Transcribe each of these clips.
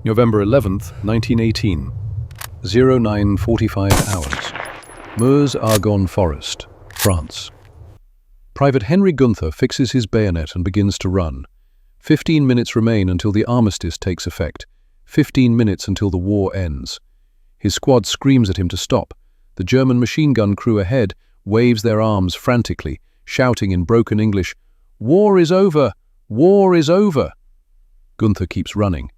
November 11th, 1918, 09:45 hours. Meuse-Argonne Forest, France. Private Henry Gunther fixes his bayonet and begins to run. 15 minutes remain until the armistice takes effect. 15 minutes until the war ends. His squad screams at him to stop. The German machine gun crew ahead waves their arms frantically, shouting in broken English, "War is over! War is over!" Gunther keeps running.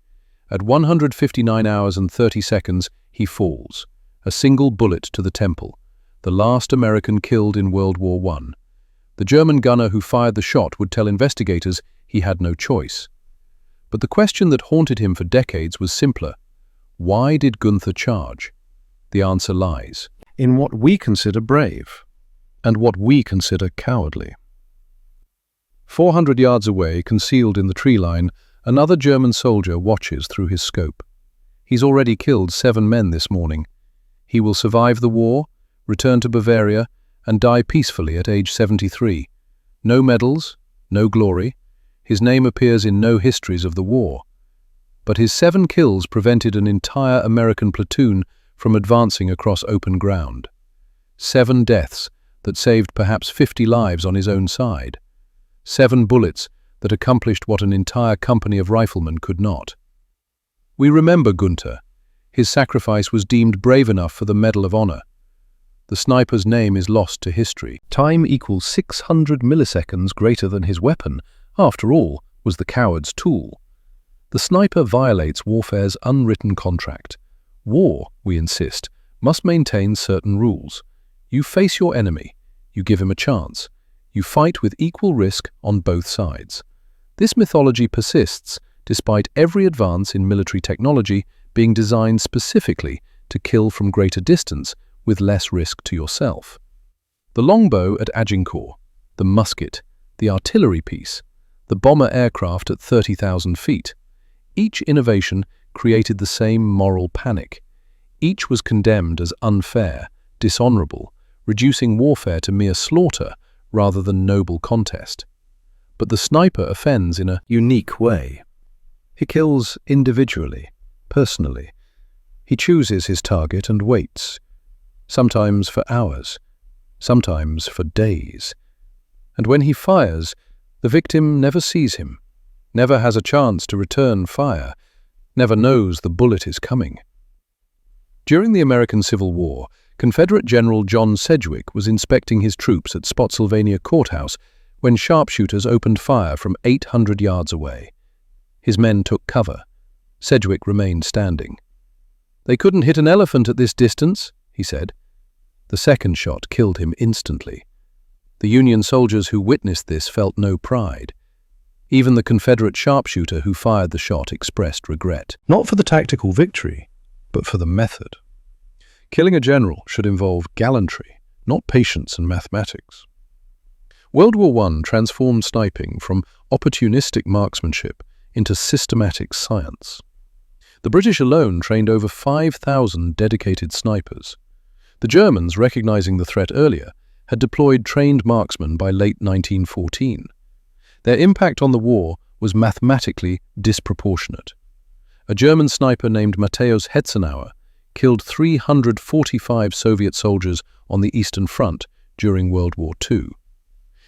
At 159 hours and 30 seconds, he falls. A single bullet to the temple. The last American killed in World War I. The German gunner who fired the shot would tell investigators he had no choice. But the question that haunted him for decades was simpler. Why did Gunther charge? The answer lies in what we consider brave and what we consider cowardly. 400 yards away, concealed in the tree line, another German soldier watches through his scope. He's already killed 7 men this morning. He will survive the war, return to Bavaria, and die peacefully at age 73. No medals, no glory. His name appears in no histories of the war. But his 7 kills prevented an entire American platoon from advancing across open ground. 7 deaths that saved perhaps 50 lives on his own side. 7 bullets that accomplished what an entire company of riflemen could not. We remember Gunther. His sacrifice was deemed brave enough for the Medal of Honor. The sniper's name is lost to history. Time equals 600 milliseconds greater than his weapon, after all, was the coward's tool. The sniper violates warfare's unwritten contract. War, we insist, must maintain certain rules. You face your enemy. You give him a chance. You fight with equal risk on both sides. This mythology persists despite every advance in military technology being designed specifically to kill from greater distance with less risk to yourself. The longbow at Agincourt, the musket, the artillery piece, the bomber aircraft at 30,000 feet. Each innovation created the same moral panic. Each was condemned as unfair, dishonorable, reducing warfare to mere slaughter rather than noble contest. But the sniper offends in a unique way. He kills individually, personally. He chooses his target and waits, sometimes for hours, sometimes for days. And when he fires, the victim never sees him, never has a chance to return fire, never knows the bullet is coming. During the American Civil War, Confederate General John Sedgwick was inspecting his troops at Spotsylvania Courthouse when sharpshooters opened fire from 800 yards away. His men took cover. Sedgwick remained standing. "They couldn't hit an elephant at this distance," he said. The second shot killed him instantly. The Union soldiers who witnessed this felt no pride. Even the Confederate sharpshooter who fired the shot expressed regret. Not for the tactical victory, but for the method. Killing a general should involve gallantry, not patience and mathematics. World War I transformed sniping from opportunistic marksmanship into systematic science. The British alone trained over 5,000 dedicated snipers. The Germans, recognizing the threat earlier, had deployed trained marksmen by late 1914. Their impact on the war was mathematically disproportionate. A German sniper named Matthäus Hetzenauer killed 345 Soviet soldiers on the Eastern Front during World War II.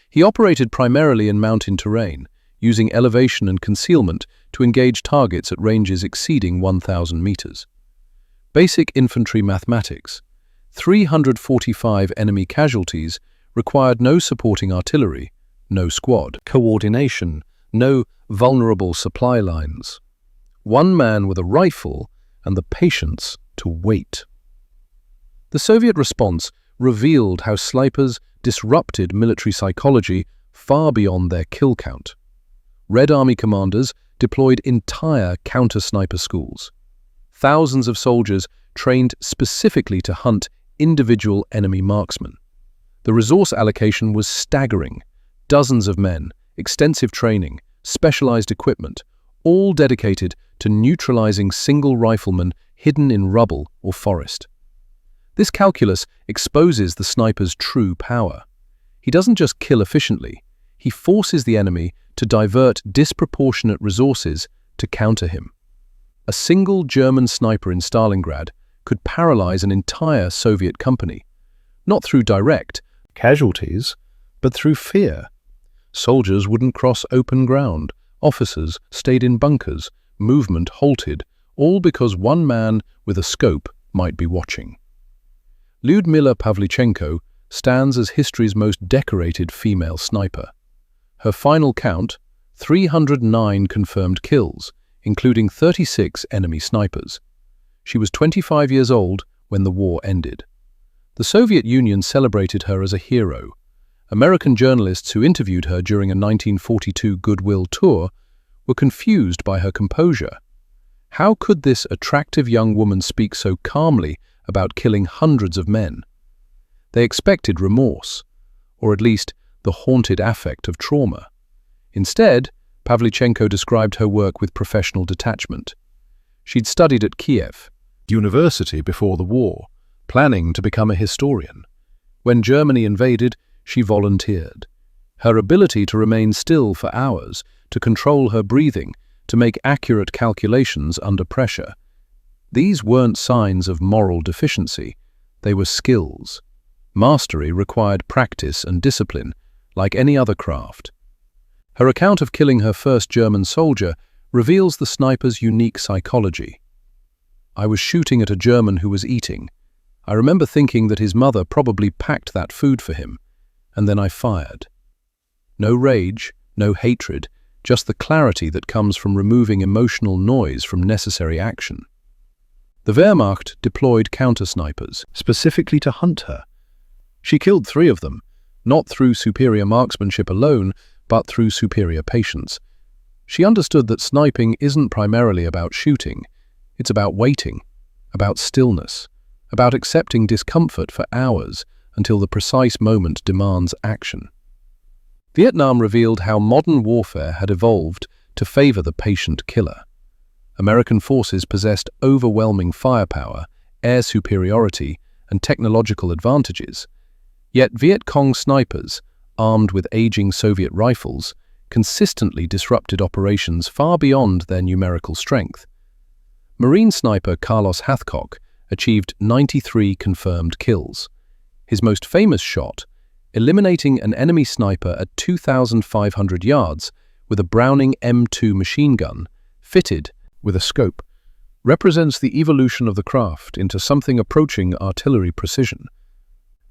He operated primarily in mountain terrain, using elevation and concealment to engage targets at ranges exceeding 1,000 meters. Basic infantry mathematics. 345 enemy casualties required no supporting artillery, no squad coordination, no vulnerable supply lines. One man with a rifle and the patience to wait. The Soviet response revealed how snipers disrupted military psychology far beyond their kill count. Red Army commanders deployed entire counter-sniper schools. Thousands of soldiers trained specifically to hunt individual enemy marksmen. The resource allocation was staggering. Dozens of men, extensive training, specialized equipment, all dedicated to neutralizing single riflemen hidden in rubble or forest. This calculus exposes the sniper's true power. He doesn't just kill efficiently, he forces the enemy to divert disproportionate resources to counter him. A single German sniper in Stalingrad could paralyze an entire Soviet company, not through direct casualties, but through fear. Soldiers wouldn't cross open ground, officers stayed in bunkers, movement halted, all because one man with a scope might be watching. Lyudmila Pavlichenko stands as history's most decorated female sniper. Her final count, 309 confirmed kills, including 36 enemy snipers. She was 25 years old when the war ended. The Soviet Union celebrated her as a hero. American journalists who interviewed her during a 1942 goodwill tour were confused by her composure. How could this attractive young woman speak so calmly about killing hundreds of men? They expected remorse, or at least the haunted affect of trauma. Instead, Pavlichenko described her work with professional detachment. She'd studied at Kiev University before the war, planning to become a historian. When Germany invaded, she volunteered. Her ability to remain still for hours, to control her breathing, to make accurate calculations under pressure. These weren't signs of moral deficiency, they were skills. Mastery required practice and discipline, like any other craft. Her account of killing her first German soldier reveals the sniper's unique psychology. "I was shooting at a German who was eating. I remember thinking that his mother probably packed that food for him, and then I fired." No rage, no hatred, just the clarity that comes from removing emotional noise from necessary action. The Wehrmacht deployed counter-snipers, specifically to hunt her. She killed 3 of them, not through superior marksmanship alone, but through superior patience. She understood that sniping isn't primarily about shooting. It's about waiting, about stillness, about accepting discomfort for hours until the precise moment demands action. Vietnam revealed how modern warfare had evolved to favor the patient killer. American forces possessed overwhelming firepower, air superiority, and technological advantages. Yet Viet Cong snipers, armed with aging Soviet rifles, consistently disrupted operations far beyond their numerical strength. Marine sniper Carlos Hathcock achieved 93 confirmed kills. His most famous shot, eliminating an enemy sniper at 2,500 yards with a Browning M2 machine gun, fitted with a scope, represents the evolution of the craft into something approaching artillery precision.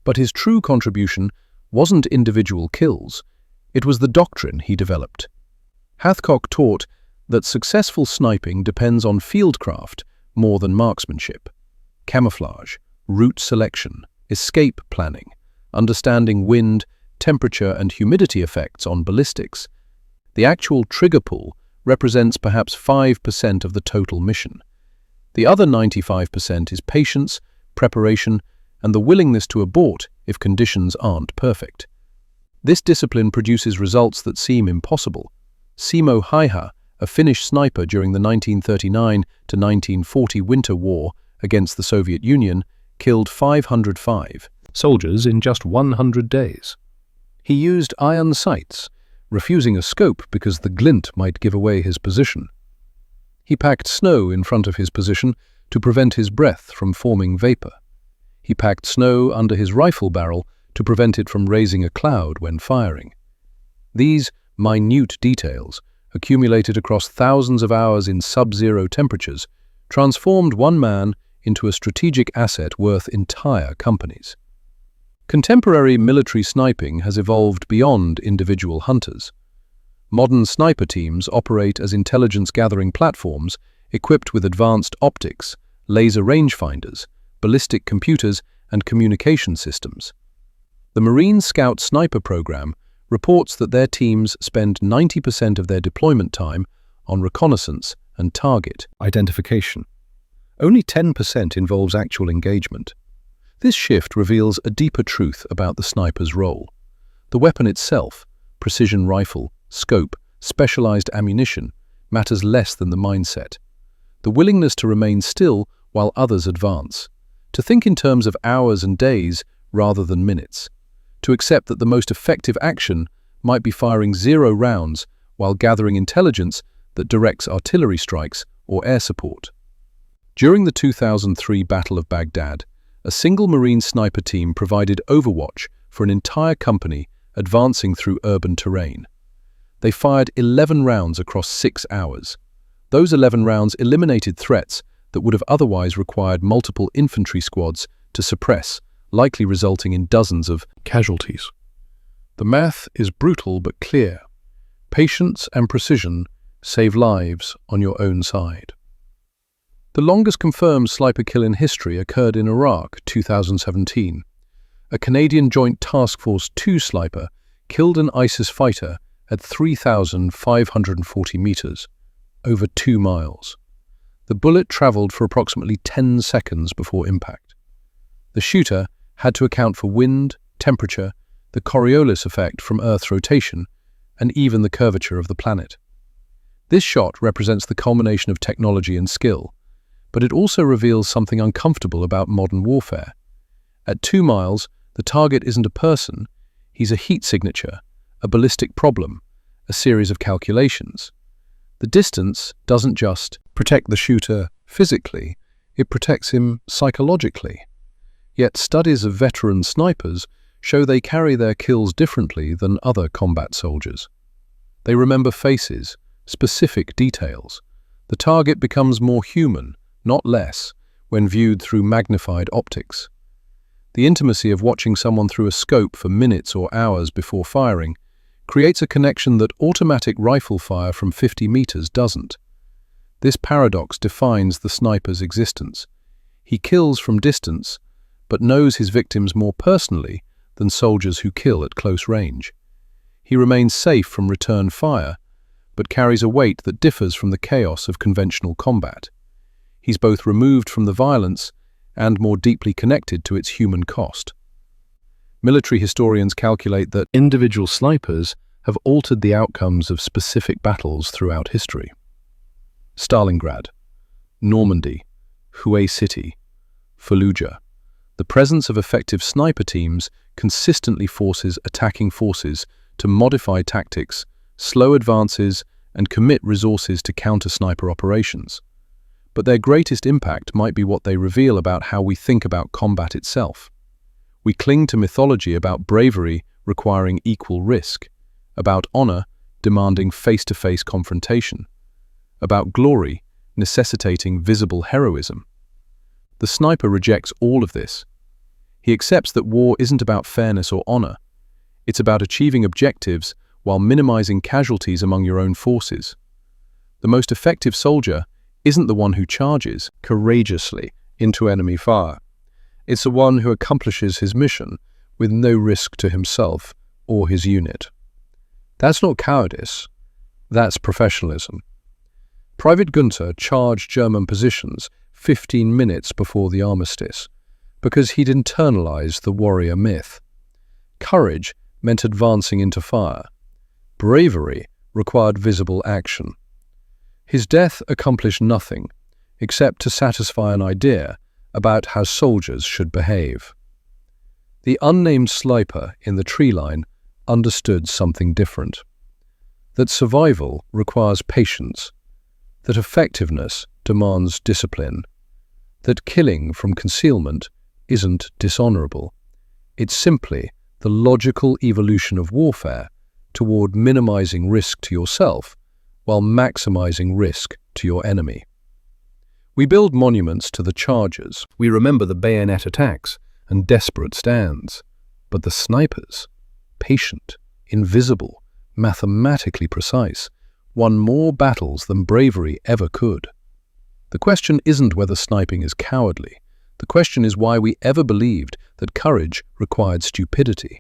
But his true contribution wasn't individual kills, it was the doctrine he developed. Hathcock taught that successful sniping depends on fieldcraft more than marksmanship. Camouflage, route selection, escape planning, understanding wind, temperature and humidity effects on ballistics. The actual trigger pull represents perhaps 5% of the total mission. The other 95% is patience, preparation, and the willingness to abort if conditions aren't perfect. This discipline produces results that seem impossible. Simo Häyhä, a Finnish sniper during the 1939 to 1940 Winter War against the Soviet Union, killed 505 soldiers in just 100 days. He used iron sights, refusing a scope because the glint might give away his position. He packed snow in front of his position to prevent his breath from forming vapor. He packed snow under his rifle barrel to prevent it from raising a cloud when firing. These minute details, accumulated across thousands of hours in sub-zero temperatures, transformed one man into a strategic asset worth entire companies. Contemporary military sniping has evolved beyond individual hunters. Modern sniper teams operate as intelligence-gathering platforms equipped with advanced optics, laser rangefinders, ballistic computers, and communication systems. The Marine Scout Sniper Program reports that their teams spend 90% of their deployment time on reconnaissance and target identification. Only 10% involves actual engagement. This shift reveals a deeper truth about the sniper's role. The weapon itself, precision rifle, scope, specialized ammunition, matters less than the mindset. The willingness to remain still while others advance. To think in terms of hours and days rather than minutes. To accept that the most effective action might be firing 0 rounds while gathering intelligence that directs artillery strikes or air support. During the 2003 Battle of Baghdad, a single Marine sniper team provided overwatch for an entire company advancing through urban terrain. They fired 11 rounds across 6 hours. Those 11 rounds eliminated threats that would have otherwise required multiple infantry squads to suppress, likely resulting in dozens of casualties. The math is brutal but clear. Patience and precision save lives on your own side. The longest confirmed sniper kill in history occurred in Iraq, 2017. A Canadian Joint Task Force 2 sniper killed an ISIS fighter at 3,540 meters, over 2 miles. The bullet traveled for approximately 10 seconds before impact. The shooter had to account for wind, temperature, the Coriolis effect from Earth's rotation, and even the curvature of the planet. This shot represents the culmination of technology and skill, but it also reveals something uncomfortable about modern warfare. At 2 miles, the target isn't a person, he's a heat signature, a ballistic problem, a series of calculations. The distance doesn't just protect the shooter physically, it protects him psychologically. Yet studies of veteran snipers show they carry their kills differently than other combat soldiers. They remember faces, specific details. The target becomes more human, not less, when viewed through magnified optics. The intimacy of watching someone through a scope for minutes or hours before firing creates a connection that automatic rifle fire from 50 meters doesn't. This paradox defines the sniper's existence. He kills from distance, but knows his victims more personally than soldiers who kill at close range. He remains safe from return fire, but carries a weight that differs from the chaos of conventional combat. He's both removed from the violence and more deeply connected to its human cost. Military historians calculate that individual snipers have altered the outcomes of specific battles throughout history. Stalingrad, Normandy, Hue City, Fallujah. The presence of effective sniper teams consistently forces attacking forces to modify tactics, slow advances, and commit resources to counter sniper operations. But their greatest impact might be what they reveal about how we think about combat itself. We cling to mythology about bravery requiring equal risk, about honor demanding face-to-face confrontation, about glory necessitating visible heroism. The sniper rejects all of this. He accepts that war isn't about fairness or honor. It's about achieving objectives while minimizing casualties among your own forces. The most effective soldier isn't the one who charges courageously into enemy fire. It's the one who accomplishes his mission with no risk to himself or his unit. That's not cowardice, that's professionalism. Private Günther charged German positions 15 minutes before the armistice because he'd internalized the warrior myth. Courage meant advancing into fire. Bravery required visible action. His death accomplished nothing except to satisfy an idea about how soldiers should behave. The unnamed sniper in the tree line understood something different. That survival requires patience, that effectiveness demands discipline, that killing from concealment isn't dishonorable. It's simply the logical evolution of warfare toward minimizing risk to yourself while maximizing risk to your enemy. We build monuments to the chargers. We remember the bayonet attacks and desperate stands. But the snipers, patient, invisible, mathematically precise, won more battles than bravery ever could. The question isn't whether sniping is cowardly. The question is why we ever believed that courage required stupidity.